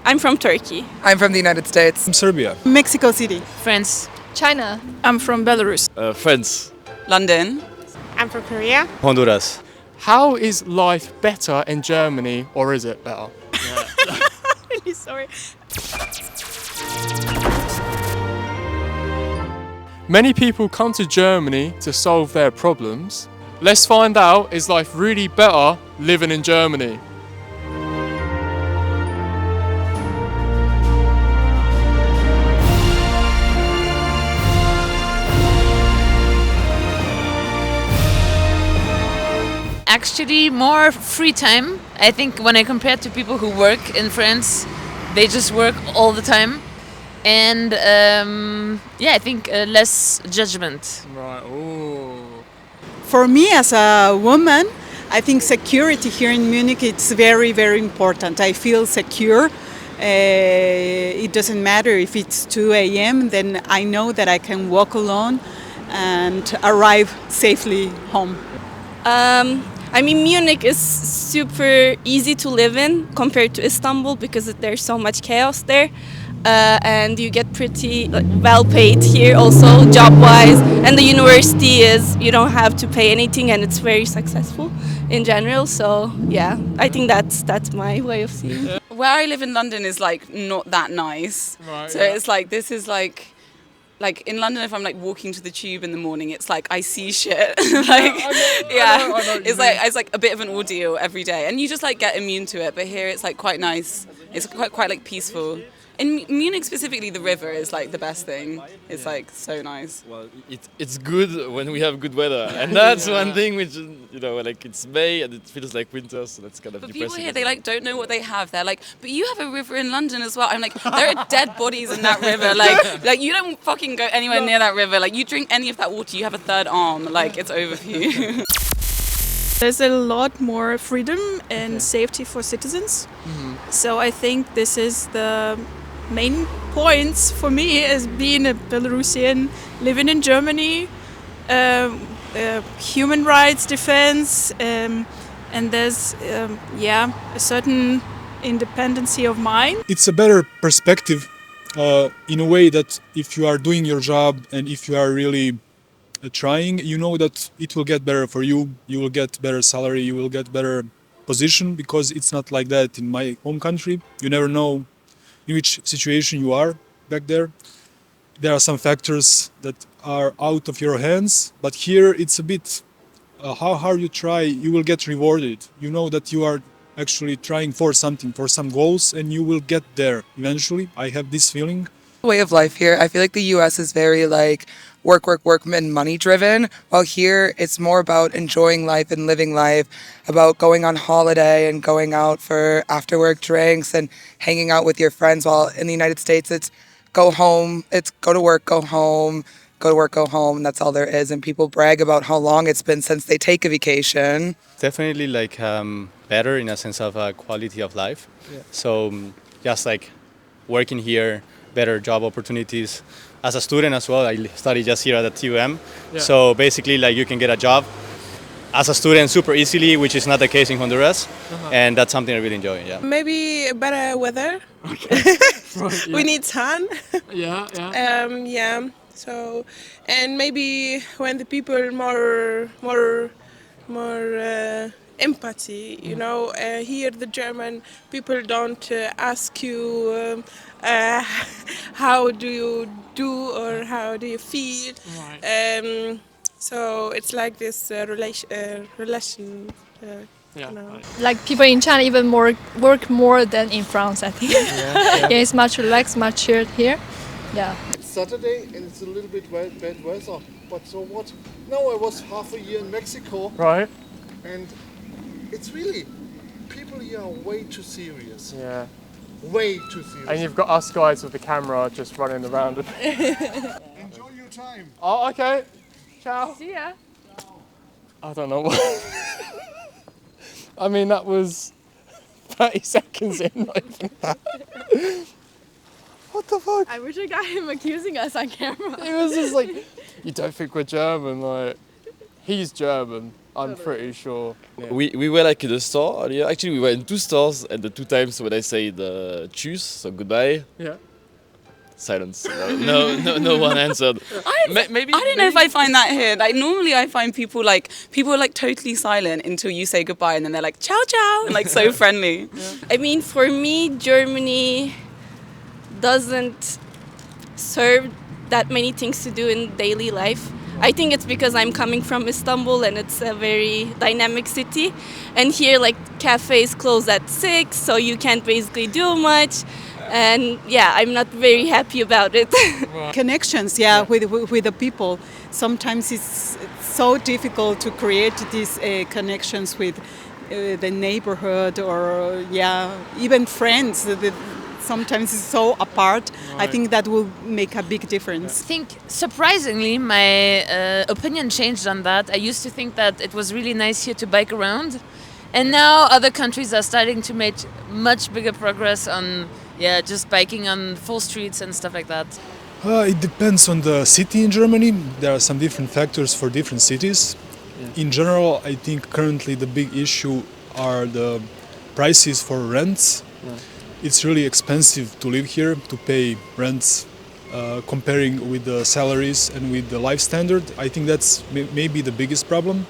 I'm from Turkey. I'm from the United States. From Serbia. Mexico City. France. China. I'm from Belarus. France. London. I'm from Korea. Honduras. How is life better in Germany, or is it better? Really sorry. Many people come to Germany to solve their problems. Let's find out, is life really better living in Germany? Actually, more free time. I think when I compare to people who work in France, they just work all the time. And I think less judgment. Right, ooh. For me as a woman, I think security here in Munich it's very, very important. I feel secure. It doesn't matter if it's 2 a.m., then I know that I can walk alone and arrive safely home. Munich is super easy to live in compared to Istanbul because there's so much chaos there. And you get pretty well paid here also, job-wise. And the university is, you don't have to pay anything and it's very successful in general. So yeah, I think that's my way of seeing it. Where I live in London is like not that nice. Right, So yeah. it's like, this is like in London, if I'm like walking to the tube in the morning, it's like I see shit. Like, I know what you it's like a bit of an ordeal every day, and you just like get immune to it. But here, it's like quite nice. It's quite like peaceful. In Munich specifically, the river is like the best thing. It's like so nice. Well, it's good when we have good weather, and that's one thing which like it's May and it feels like winter, so that's kind of But depressing. people here, they like don't know what they have. They're like, but you have a river in London as well. I'm like, there are dead bodies in that river. Like you don't fucking go anywhere near that river. Like you drink any of that water, you have a third arm. Like it's over for you. There's a lot more freedom and safety for citizens. So I think this is the main points for me as being a Belarusian living in Germany, human rights defense, and there's a certain independency of mind. It's a better perspective in a way that if you are doing your job and if you are really trying, you know that it will get better for you. You will get better salary, you will get better position, because it's not like that in my home country. You never know in which situation you are back there. There are some factors that are out of your hands, but here it's a bit how hard you try, you will get rewarded. You know that you are actually trying for something, for some goals, and you will get there eventually. I have this feeling. Way of life here, I feel like the US is very like work and money driven, while here it's more about enjoying life and living life, about going on holiday and going out for after work drinks and hanging out with your friends, while in the United States it's go home, it's go to work, go home, go to work, go home, and that's all there is. And people brag about how long it's been since they take a vacation. Definitely like better in a sense of quality of life. Yeah. So just like working here, better job opportunities. As a student as well, I study just here at the TUM. Yeah. So basically like you can get a job as a student super easily, which is not the case in Honduras. And that's something I really enjoy, yeah. Maybe better weather. Right, yeah. We need sun. Yeah. So, and maybe when the people more empathy, here the German people don't ask you how do you do or how do you feel. Right. So it's like this relation. Like people in China even work more than in France, I think. Yeah, it's much relaxed, much chilled here. Yeah. It's Saturday and it's a little bit bad weather, but so what? Now I was half a year in Mexico. Right. And it's really, people here are way too serious. Yeah. Way too serious. And you've got us guys with the camera just running around. Enjoy your time. Oh, okay. Ciao. See ya. I don't know what. I mean, that was 30 seconds in, not even that. What the fuck? I wish I got him accusing us on camera. It was just like, you don't think we're German, like, he's German. I'm pretty sure. Yeah. We were like in a store earlier. Actually, we were in two stores, and the two times when I say the tschüss, so goodbye, Yeah. silence. No one answered. Maybe I don't know if I find that here. Like normally, I find people are like totally silent until you say goodbye, and then they're like ciao ciao and like so friendly. I mean, for me, Germany doesn't serve that many things to do in daily life. I think it's because I'm coming from Istanbul and it's a very dynamic city. And here, like, cafes close at 6, so you can't basically do much. And yeah, I'm not very happy about it. Connections, with the people. Sometimes it's so difficult to create these connections with the neighborhood or even friends. Sometimes it's so apart. I think that will make a big difference. I think surprisingly my opinion changed on that. I used to think that it was really nice here to bike around, and now other countries are starting to make much bigger progress on just biking on full streets and stuff like that. It depends on the city in Germany. There are some different factors for different cities. In general, I think currently the big issue are the prices for rents. It's really expensive to live here, to pay rents, comparing with the salaries and with the life standard. I think that's maybe the biggest problem.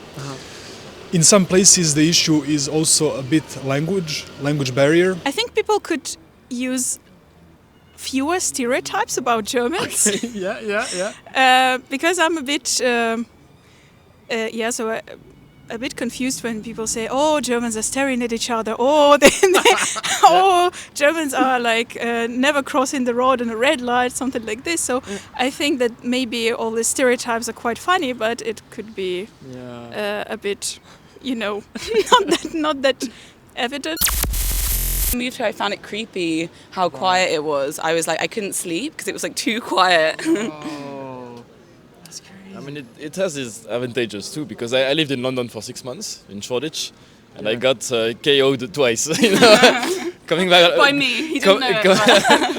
In some places, the issue is also a bit language barrier. I think people could use fewer stereotypes about Germans. Because I'm a bit, a bit confused when people say, "Oh, Germans are staring at each other." Oh, Germans are like never crossing the road in a red light, something like this. So I think that maybe all the stereotypes are quite funny, but it could be a bit, not that evident. When I moved here, I found it creepy how quiet it was. I was like, I couldn't sleep because it was like too quiet. I mean, it has its advantages too, because I lived in London for 6 months, in Shoreditch, and I got KO'd twice. Coming back by me. He didn't know.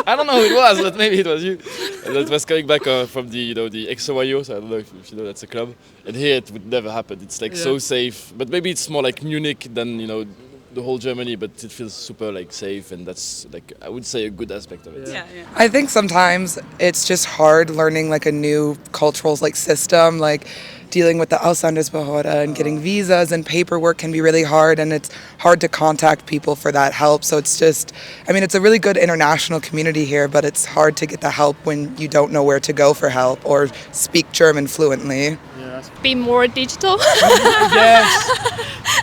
I don't know who it was, but maybe it was you. That was coming back from the XOYO, so I don't know if you know that's a club. And here it would never happen. It's like so safe, but maybe it's more like Munich than the whole Germany, but it feels super like safe, and that's like I would say a good aspect of it. I think sometimes it's just hard learning like a new cultural like system, like dealing with the Ausländerbehörde and getting visas and paperwork can be really hard, and it's hard to contact people for that help. So it's just, I mean, it's a really good international community here, but it's hard to get the help when you don't know where to go for help or speak German fluently. Be more digital.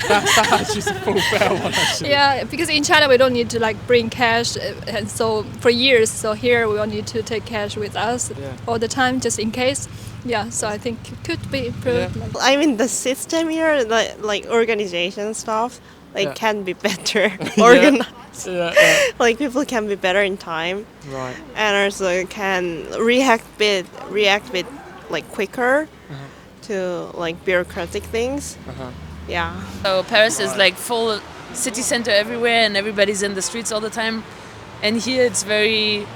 That's actually a full fair one. Actually. Yeah, because in China we don't need to like bring cash, and so for years. So here we all need to take cash with us all the time, just in case. Yeah, so I think it could be improved. I mean, the system here, like organization stuff, can be better organized. Like people can be better in time, right? And also can react bit like quicker to like bureaucratic things. Yeah. So Paris is like full city center everywhere, and everybody's in the streets all the time. And here it's very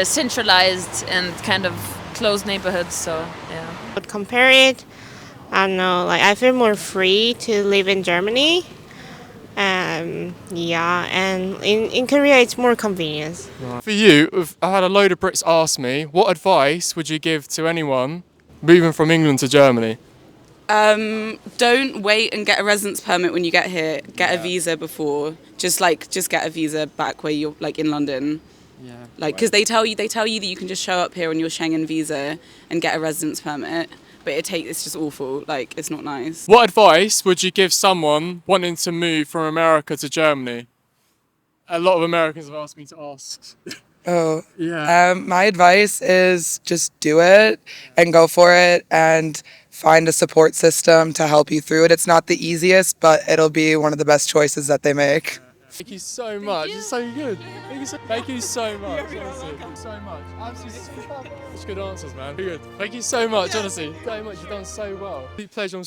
centralized and kind of closed neighborhoods. So yeah. But compare it, I don't know. Like I feel more free to live in Germany. And in Korea it's more convenience. Right. For you, I had a load of Brits ask me, what advice would you give to anyone moving from England to Germany? Don't wait and get a residence permit when you get here. Get a visa before. Just get a visa back where you're like in London. Yeah. Like, because they tell you that you can just show up here on your Schengen visa and get a residence permit, but it's just awful. Like, it's not nice. What advice would you give someone wanting to move from America to Germany? A lot of Americans have asked me to ask. My advice is just do it and go for it and find a support system to help you through it. It's not the easiest, but it'll be one of the best choices that they make. Thank you so much. It's so good. Thank you so much. Honestly. Thank you so much. Absolutely such good answers, man. Good. Thank you so much, honestly. So much. You've done so well. Big pleasure.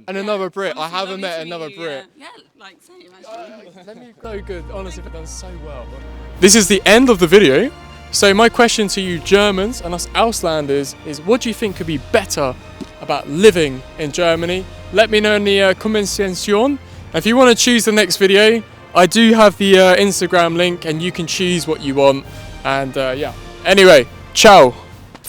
And another Brit. I haven't met another Brit. Yeah, like same actually. Let me so good. Honestly, you've done so well. This is the end of the video. So my question to you Germans and us Auslanders is, what do you think could be better about living in Germany? let me know in the comment section. If you want to choose the next video, I do have the Instagram link and you can choose what you want. And yeah, anyway, ciao.